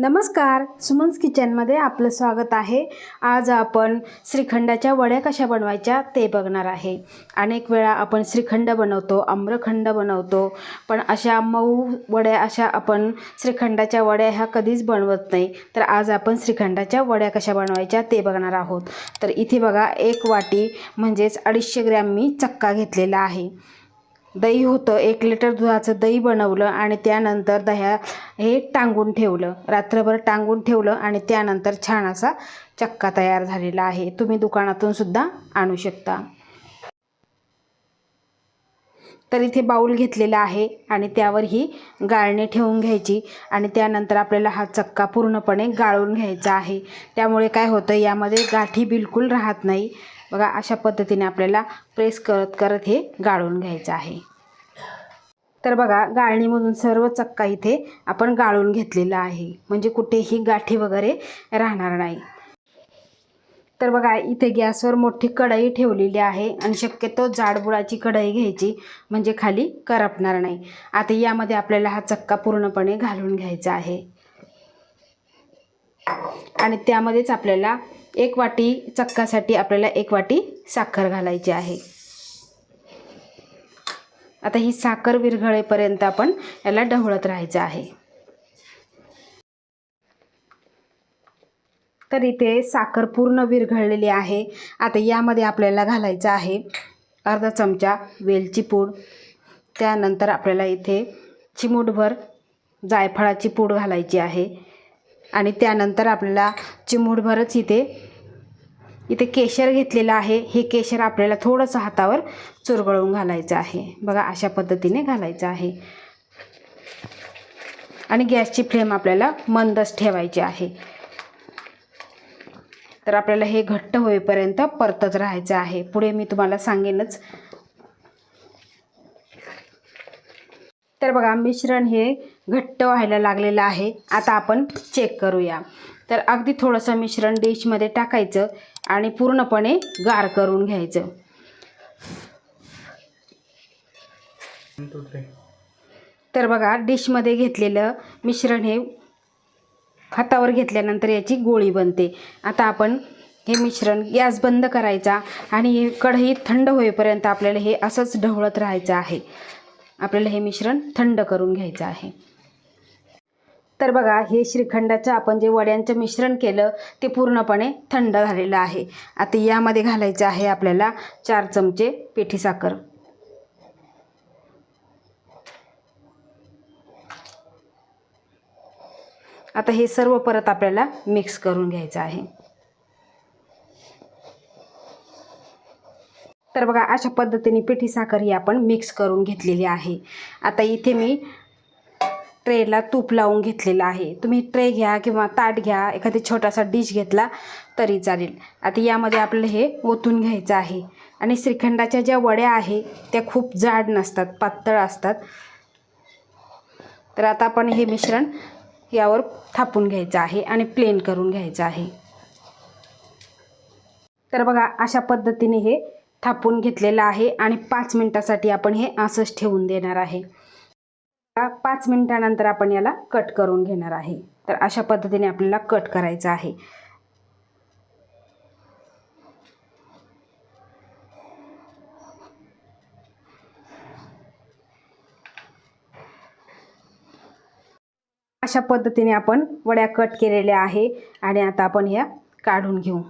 नमस्कार, सुमन्स किचनमध्ये आपलं स्वागत आहे। आज आपण श्रीखंडाच्या वड्या कशा बनवायच्या ते बघणार आहे। अनेक वेळा आपण श्रीखंड बनवतो, आम्रखंड बनवतो, पण अशा मऊ वड्या आपण श्रीखंडाच्या वड्या ह्या कधीच बनवत नाही। तर आज आपण श्रीखंडाच्या वड्या कशा बनवायच्या ते बघणार आहोत। तर इथे बघा, एक वाटी म्हणजेच 250 ग्रॅम मी चक्का घेतलेला आहे। दही होतं, 1 लिटर दुधाचं दही बनवलं आणि त्यानंतर हे टांगून ठेवलं, रात्रभर टांगून ठेवलं आणि त्यानंतर छान असा चक्का तयार झालेला आहे। तुम्ही दुकानातून सुद्धा आणू शकता। तर इथे बाउल घेतलेला आहे आणि त्यावर ही गाळणी ठेवून घ्यायची आणि त्यानंतर आपल्याला हा चक्का पूर्णपणे गाळून घ्यायचा आहे। त्यामुळे काय होतं, यामध्ये गाठी बिलकुल राहत नाही। बघा, अशा पद्धतीने आपल्याला प्रेस करत करत हे गाळून घ्यायचं आहे। तर बघा, गाळणीमधून सर्व चक्का इथे आपण गाळून घेतलेला आहे, म्हणजे कुठेही गाठी वगैरे राहणार नाही। तर बघा, इथे गॅसवर मोठी कढई ठेवलेली आहे आणि शक्यतो जाडबुडाची कढई घ्यायची, म्हणजे खाली करपणार नाही। आता यामध्ये आपल्याला हा चक्का पूर्णपणे घालून घ्यायचा आहे आणि त्यामध्येच आपल्याला 1 वाटी चक्कासाठी आपल्याला 1 वाटी साखर घालायची आहे। आता ही साखर विरघळेपर्यंत आपण याला ढवळत राहायचं आहे। तर इथे साखर पूर्ण विरघळलेली आहे। आता यामध्ये आपल्याला घालायचं आहे अर्धा चमचा वेलची पूड, त्यानंतर आपल्याला इथे चिमूटभर जायफळाची पूड घालायची आहे आणि त्यानंतर आपल्याला चिमूटभरच इथे केशर घेतलेलं आहे। हे केशर आपल्याला थोडंसं हातावर चुरगळून घालायचं आहे। बघा, अशा पद्धतीने घालायचं आहे आणि गॅसची फ्लेम आपल्याला मंदच ठेवायची आहे। तर आपल्याला हे घट्ट होईपर्यंत परतत राहायचं आहे। पुढे मी तुम्हाला सांगेनच। तर बघा, मिश्रण हे घट्ट व्हायला लागलेलं आहे। आता आपण चेक करूया। तर अगदी थोडंसं मिश्रण डिशमध्ये टाकायचं आणि पूर्णपणे गार करून घ्यायचं। तर बघा, डिशमध्ये घेतलेलं मिश्रण हे हातावर घेतल्यानंतर याची गोळी बनते। आता आपण हे मिश्रण गॅस बंद करायचा आणि कढई थंड होईपर्यंत आपल्याला हे असंच ढवळत राहायचं आहे। आपल्याला हे मिश्रण थंड करून घ्यायचं आहे। तर बघा, हे श्रीखंडाचं आपण जे वड्यांचं मिश्रण केलं ते पूर्णपणे थंड झालेलं आहे। आता यामध्ये घालायचं आहे आपल्याला 4 चमचे पिठी साखर। आता हे सर्व परत आपल्याला मिक्स करून घ्यायचं आहे। तर बघा, अशा पद्धतीने पिठी साखर ही आपण मिक्स करून घेतलेली आहे। आता इथे मी ट्रेला तूप लावून घेतलेलं आहे। तुम्ही ट्रे घ्या किंवा ताट घ्या, एखादी छोटासा डिश घेतला तरी चालेल। आता यामध्ये आपल्याला हे ओतून घ्यायचं आहे आणि श्रीखंडाच्या ज्या वड्या आहे त्या खूप जाड नसतात, पातळ असतात। तर आता आपण हे मिश्रण यावर थापून घ्यायचं आहे आणि प्लेन करून घ्यायचं आहे। तर बघा, अशा पद्धतीने हे थापून घेतलेलं आहे आणि 5 मिनिटासाठी आपण हे असंच ठेवून देणार आहे। 5 मिनिटानंतर आपण याला कट करून घेणार आहे। तर अशा पद्धतीने आपल्याला कट करायचं आहे। अशा पद्धतीने आपण वड्या कट केलेल्या आहे आणि आता आपण ह्या काढून घेऊ।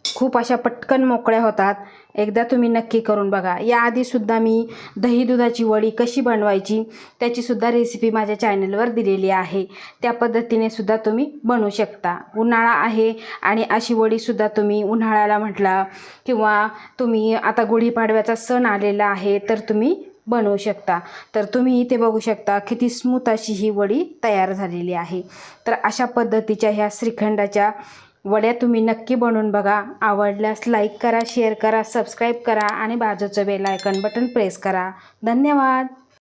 खूप अशा पटकन मोकळ्या होतात। एकदा तुम्ही नक्की करून बघा। याआधी सुद्धा मी दही दुधाची वडी कशी बनवायची त्याची सुद्धा रेसिपी माझ्या चॅनलवर दिलेली आहे। त्या पद्धतीने सुद्धा तुम्ही बनवू शकता। उन्हाळा आहे आणि अशी वडी सुद्धा तुम्ही उन्हाळ्याला म्हटला किंवा तुम्ही आता गुढीपाडव्याचा सण आलेला आहे तर तुम्ही बनवू शकता। तर तुम्ही इथे बघू शकता किती स्मूथ अशी ही वडी तयार झालेली आहे। तर अशा पद्धतीच्या ह्या श्रीखंडाच्या वड्या तुम्ही नक्की बनवून बघा। आवडल्यास लाईक करा, शेअर करा, सबस्क्राईब करा आणि बाजूचं बेल आयकॉन बटन प्रेस करा। धन्यवाद।